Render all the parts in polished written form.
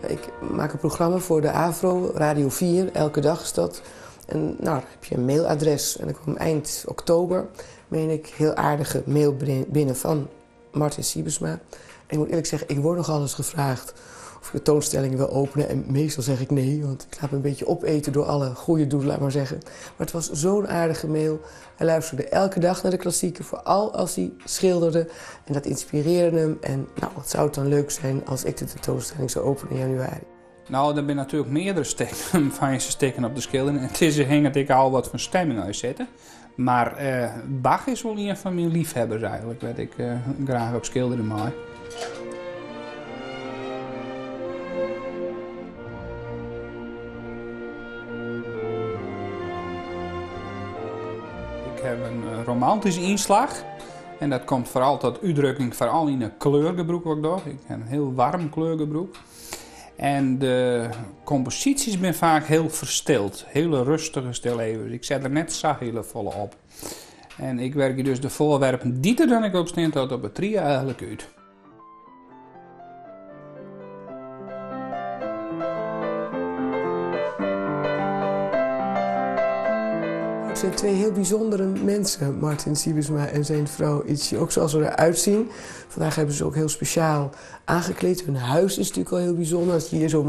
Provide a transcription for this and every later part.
Ik maak een programma voor de AVRO, Radio 4, elke dag is dat. En nou, dan heb je een mailadres. En dan kwam eind oktober, meen ik, heel aardige mail binnen van Martin Siebesma. En ik moet eerlijk zeggen, ik word nogal eens gevraagd of ik de tentoonstelling wil openen. En meestal zeg ik nee, want ik laat me een beetje opeten door alle goede doelen, laat maar zeggen. Maar het was zo'n aardige mail. Hij luisterde elke dag naar de klassieken, vooral als hij schilderde. En dat inspireerde hem. En nou, wat zou het dan leuk zijn als ik de tentoonstelling zou openen in januari. Nou, er zijn natuurlijk meerdere steken op de schilder. Het is dat ik al wat van stemming uitzetten. Maar Bach is wel een van mijn liefhebbers eigenlijk, wat ik graag op schilderen maak. Ik heb een romantische inslag. En dat komt vooral tot uitdrukking, vooral in een kleurgebruik wat ik doe. Ik heb een heel warm kleurgebruik. En de composities zijn vaak heel verstild. Hele rustige stillevens. Ik zet er net zachthele volle op. En ik werk dus de voorwerpen die er dan ik op staan tot op het trio eigenlijk uit. Het zijn twee heel bijzondere mensen, Martin Siebesma en zijn vrouw Itje. Ook zoals ze eruit zien. Vandaag hebben ze ook heel speciaal aangekleed. Hun huis is natuurlijk al heel bijzonder. Als je hier zo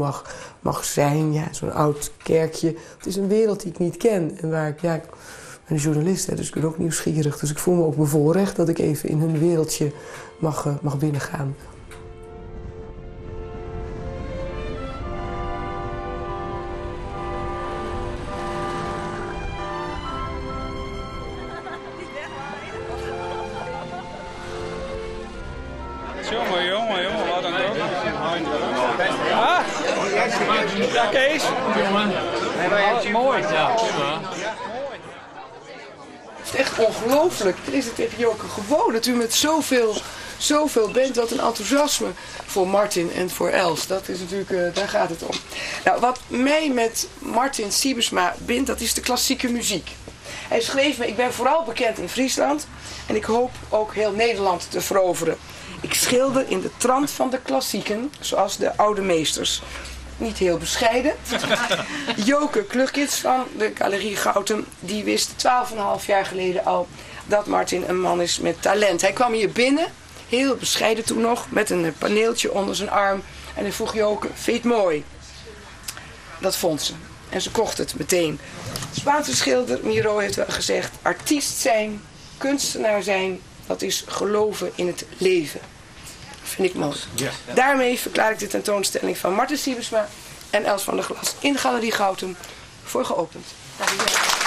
mag zijn, ja, zo'n oud kerkje. Het is een wereld die ik niet ken. En waar ik ben een journalist, hè, dus ik ben ook nieuwsgierig. Dus ik voel me ook bevoorrecht dat ik even in hun wereldje mag binnengaan. Jongen, wat een druk. Ah! Ja, Kees. Mooi. Ja. Het is echt ongelooflijk. Er is het tegen Joke gewoon dat u met zoveel bent. Wat een enthousiasme voor Martin en voor Els. Dat is natuurlijk, daar gaat het om. Nou, wat mij met Martin Siebesma bindt, dat is de klassieke muziek. Hij schreef me, ik ben vooral bekend in Friesland. En ik hoop ook heel Nederland te veroveren. Ik schilder in de trant van de klassieken, zoals de oude meesters. Niet heel bescheiden. Joke Klugkits van de Galerie Gouten, die wist 12,5 jaar geleden al dat Martin een man is met talent. Hij kwam hier binnen, heel bescheiden toen nog, met een paneeltje onder zijn arm. En hij vroeg Joke, vind je het mooi? Dat vond ze. En ze kocht het meteen. De Spaanse schilder Miro heeft wel gezegd, artiest zijn, kunstenaar zijn, dat is geloven in het leven. Dat vind ik mooi. Ja. Daarmee verklaar ik de tentoonstelling van Martin Siebesma en Els van der Glas in Galerie Gouten voor geopend. Dankjewel.